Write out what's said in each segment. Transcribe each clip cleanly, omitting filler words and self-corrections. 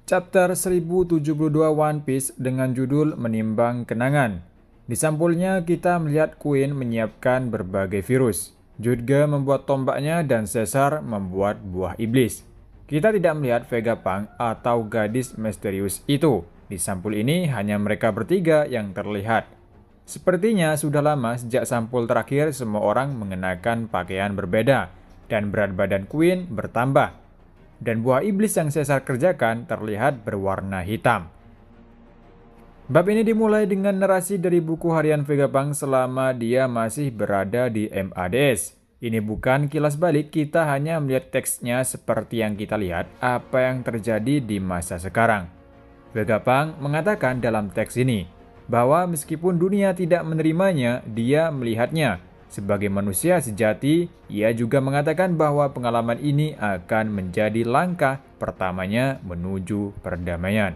Chapter 1072 One Piece dengan judul Menimbang Kenangan. Di sampulnya kita melihat Queen menyiapkan berbagai virus. Jutge membuat tombaknya dan Caesar membuat buah iblis. Kita tidak melihat Vegapunk atau gadis misterius itu. Di sampul ini hanya mereka bertiga yang terlihat. Sepertinya sudah lama sejak sampul terakhir semua orang mengenakan pakaian berbeda dan berat badan Queen bertambah. Dan buah iblis yang Caesar kerjakan terlihat berwarna hitam. Bab ini dimulai dengan narasi dari buku harian Vegapunk selama dia masih berada di MADS. Ini bukan kilas balik, kita hanya melihat teksnya seperti yang kita lihat apa yang terjadi di masa sekarang. Vegapunk mengatakan dalam teks ini bahwa meskipun dunia tidak menerimanya, dia melihatnya. Sebagai manusia sejati, ia juga mengatakan bahwa pengalaman ini akan menjadi langkah pertamanya menuju perdamaian.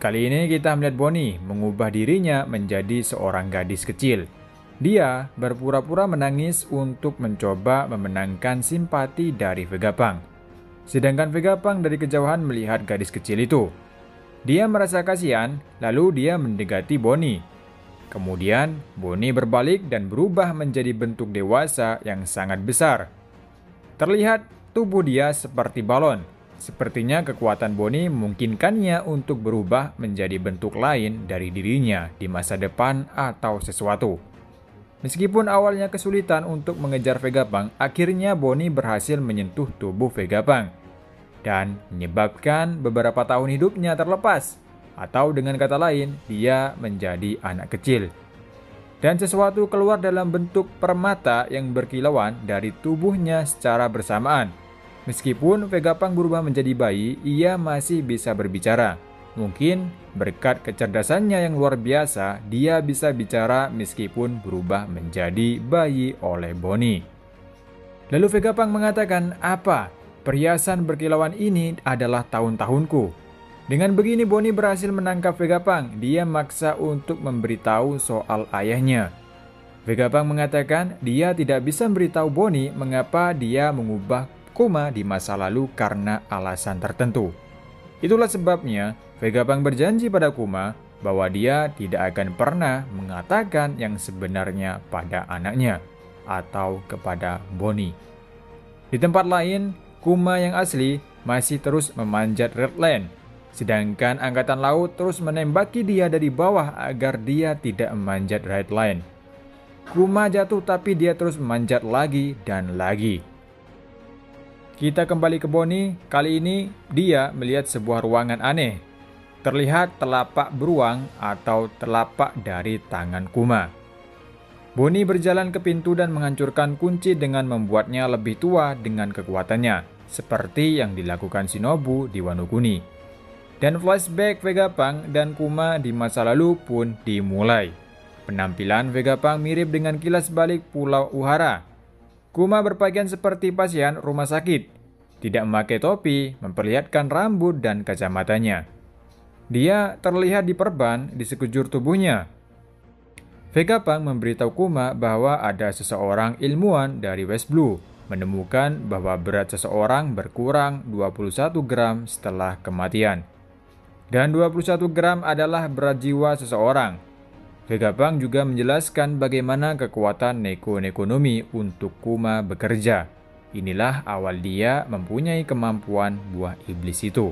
Kali ini kita melihat Bonnie mengubah dirinya menjadi seorang gadis kecil. Dia berpura-pura menangis untuk mencoba memenangkan simpati dari Vegapunk. Sedangkan Vegapunk dari kejauhan melihat gadis kecil itu. Dia merasa kasihan, lalu dia mendekati Bonnie. Kemudian, Bonnie berbalik dan berubah menjadi bentuk dewasa yang sangat besar. Terlihat tubuh dia seperti balon. Sepertinya kekuatan Bonnie memungkinkannya untuk berubah menjadi bentuk lain dari dirinya di masa depan atau sesuatu. Meskipun awalnya kesulitan untuk mengejar Vegapunk, akhirnya Bonnie berhasil menyentuh tubuh Vegapunk dan menyebabkan beberapa tahun hidupnya terlepas. Atau dengan kata lain, dia menjadi anak kecil. Dan sesuatu keluar dalam bentuk permata yang berkilauan dari tubuhnya secara bersamaan. Meskipun Vegapunk berubah menjadi bayi, ia masih bisa berbicara. Mungkin berkat kecerdasannya yang luar biasa, dia bisa bicara meskipun berubah menjadi bayi oleh Bonnie. Lalu Vegapunk mengatakan, "Apa? Perhiasan berkilauan ini adalah tahun-tahunku." Dengan begini Bonnie berhasil menangkap Vegapunk. Dia maksa untuk memberitahu soal ayahnya. Vegapunk mengatakan dia tidak bisa memberitahu Bonnie mengapa dia mengubah Kuma di masa lalu karena alasan tertentu. Itulah sebabnya Vegapunk berjanji pada Kuma bahwa dia tidak akan pernah mengatakan yang sebenarnya pada anaknya atau kepada Bonnie. Di tempat lain, Kuma yang asli masih terus memanjat Red Land. Sedangkan angkatan laut terus menembaki dia dari bawah agar dia tidak memanjat Red Line. Kuma jatuh tapi dia terus memanjat lagi dan lagi. Kita kembali ke Bonnie. Kali ini dia melihat sebuah ruangan aneh. Terlihat telapak beruang atau telapak dari tangan Kuma. Bonnie berjalan ke pintu dan menghancurkan kunci dengan membuatnya lebih tua dengan kekuatannya, seperti yang dilakukan Shinobu di Wano Kuni. Dan flashback Vegapunk dan Kuma di masa lalu pun dimulai. Penampilan Vegapunk mirip dengan kilas balik Pulau Uhara. Kuma berpakaian seperti pasien rumah sakit. Tidak memakai topi, memperlihatkan rambut dan kacamatanya. Dia terlihat diperban di sekujur tubuhnya. Vegapunk memberitahu Kuma bahwa ada seseorang ilmuwan dari West Blue menemukan bahwa berat seseorang berkurang 21 gram setelah kematian. Dan 21 gram adalah berat jiwa seseorang. Vegapunk juga menjelaskan bagaimana kekuatan Neko-Nekonomi untuk Kuma bekerja. Inilah awal dia mempunyai kemampuan buah iblis itu.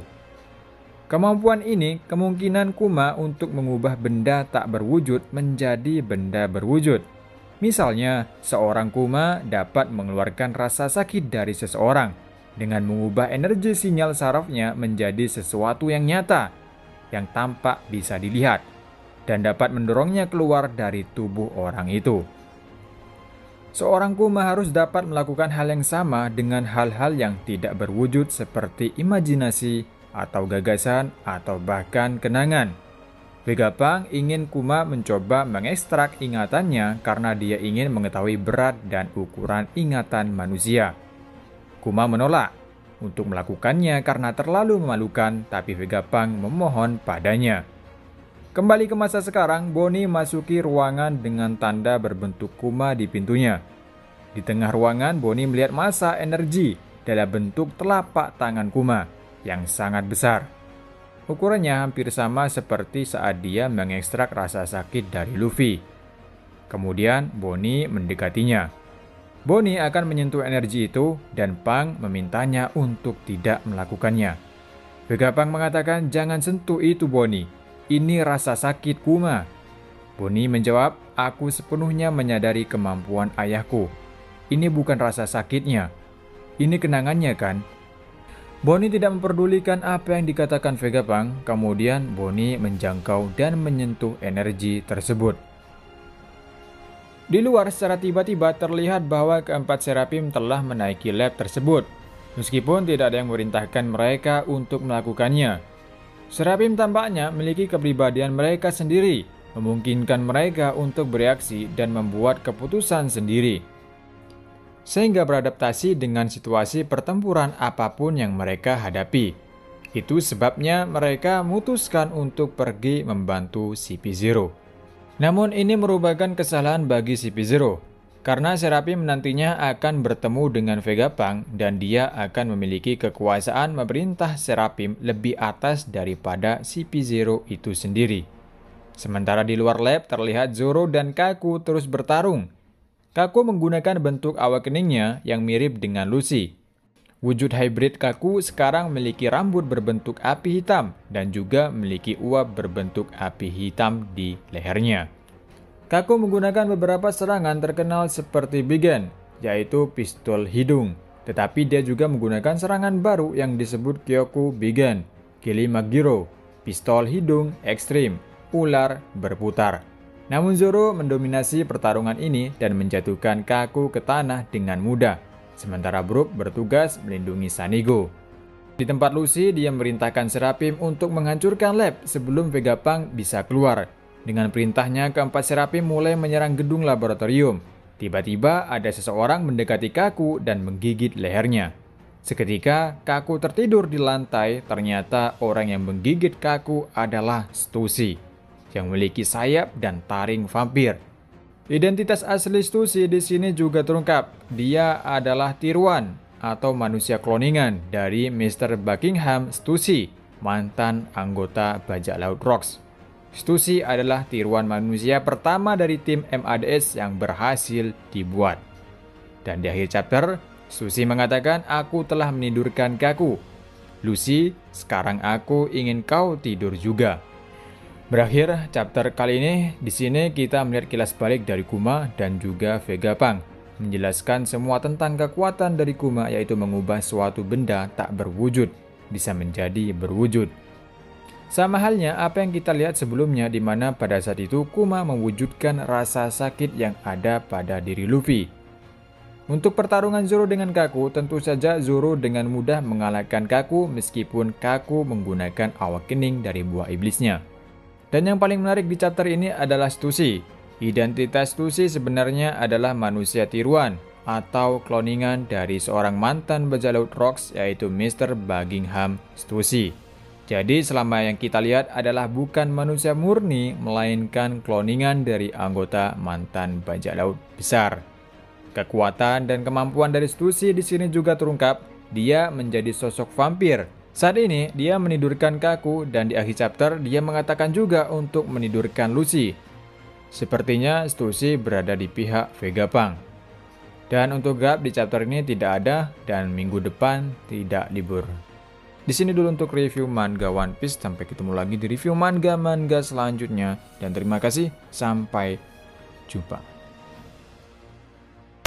Kemampuan ini kemungkinan Kuma untuk mengubah benda tak berwujud menjadi benda berwujud. Misalnya, seorang Kuma dapat mengeluarkan rasa sakit dari seseorang dengan mengubah energi sinyal sarafnya menjadi sesuatu yang nyata, yang tampak bisa dilihat, dan dapat mendorongnya keluar dari tubuh orang itu. Seorang Kuma harus dapat melakukan hal yang sama dengan hal-hal yang tidak berwujud seperti imajinasi atau gagasan atau bahkan kenangan. Vegapunk ingin Kuma mencoba mengekstrak ingatannya karena dia ingin mengetahui berat dan ukuran ingatan manusia. Kuma menolak untuk melakukannya karena terlalu memalukan, tapi Vegapunk memohon padanya. Kembali ke masa sekarang, Bonnie masuki ruangan dengan tanda berbentuk Kuma di pintunya. Di tengah ruangan, Bonnie melihat massa energi dalam bentuk telapak tangan Kuma yang sangat besar. Ukurannya hampir sama seperti saat dia mengekstrak rasa sakit dari Luffy. Kemudian Bonnie mendekatinya. Bonnie akan menyentuh energi itu dan Pang memintanya untuk tidak melakukannya. Vegapunk mengatakan, "Jangan sentuh itu Bonnie, ini rasa sakit Kuma." Bonnie menjawab, "Aku sepenuhnya menyadari kemampuan ayahku. Ini bukan rasa sakitnya, ini kenangannya kan?" Bonnie tidak memperdulikan apa yang dikatakan Vegapunk, kemudian Bonnie menjangkau dan menyentuh energi tersebut. Di luar secara tiba-tiba terlihat bahwa keempat Seraphim telah menaiki lab tersebut, meskipun tidak ada yang memerintahkan mereka untuk melakukannya. Seraphim tampaknya memiliki kepribadian mereka sendiri, memungkinkan mereka untuk bereaksi dan membuat keputusan sendiri, sehingga beradaptasi dengan situasi pertempuran apapun yang mereka hadapi. Itu sebabnya mereka memutuskan untuk pergi membantu CP0. Namun ini merupakan kesalahan bagi CP0, karena Seraphim nantinya akan bertemu dengan Vegapunk dan dia akan memiliki kekuasaan memerintah Seraphim lebih atas daripada CP0 itu sendiri. Sementara di luar lab terlihat Zoro dan Kaku terus bertarung. Kaku menggunakan bentuk awakeningnya yang mirip dengan Lucy. Wujud hybrid Kaku sekarang memiliki rambut berbentuk api hitam dan juga memiliki uap berbentuk api hitam di lehernya. Kaku menggunakan beberapa serangan terkenal seperti Bigen, yaitu pistol hidung. Tetapi dia juga menggunakan serangan baru yang disebut Kyoku Bigen, Kilimagiro, pistol hidung ekstrim, ular berputar. Namun Zoro mendominasi pertarungan ini dan menjatuhkan Kaku ke tanah dengan mudah, sementara Brook bertugas melindungi Sanigo. Di tempat Lucy, dia memerintahkan Seraphim untuk menghancurkan lab sebelum Vegapunk bisa keluar. Dengan perintahnya, keempat Seraphim mulai menyerang gedung laboratorium. Tiba-tiba ada seseorang mendekati Kaku dan menggigit lehernya. Seketika, Kaku tertidur di lantai. Ternyata orang yang menggigit Kaku adalah Stussy, yang memiliki sayap dan taring vampir. Identitas asli Stussy di sini juga terungkap. Dia adalah tiruan atau manusia kloningan dari Mr. Buckingham Stussy, mantan anggota bajak laut Rocks. Stussy adalah tiruan manusia pertama dari tim MADS yang berhasil dibuat. Dan di akhir chapter, Stussy mengatakan, "Aku telah menidurkan Kaku. Lucy, sekarang aku ingin kau tidur juga." Berakhir chapter kali ini. Di sini kita melihat kilas balik dari Kuma dan juga Vegapunk, menjelaskan semua tentang kekuatan dari Kuma, yaitu mengubah suatu benda tak berwujud bisa menjadi berwujud. Sama halnya apa yang kita lihat sebelumnya, di mana pada saat itu Kuma mewujudkan rasa sakit yang ada pada diri Luffy. Untuk pertarungan Zoro dengan Kaku, tentu saja Zoro dengan mudah mengalahkan Kaku meskipun Kaku menggunakan awakening dari buah iblisnya. Dan yang paling menarik di chapter ini adalah Stussy. Identitas Stussy sebenarnya adalah manusia tiruan atau kloningan dari seorang mantan bajak laut Rocks, yaitu Mr. Buckingham Stussy. Jadi selama yang kita lihat adalah bukan manusia murni, melainkan kloningan dari anggota mantan bajak laut besar. Kekuatan dan kemampuan dari Stussy di sini juga terungkap. Dia menjadi sosok vampir. Saat ini dia menidurkan Kaku dan di akhir chapter dia mengatakan juga untuk menidurkan Lucy. Sepertinya Stussy berada di pihak Vegapunk. Dan untuk gap di chapter ini tidak ada dan minggu depan tidak libur. Di sini dulu untuk review manga One Piece. Sampai ketemu lagi di review manga-manga selanjutnya. Dan terima kasih, sampai jumpa.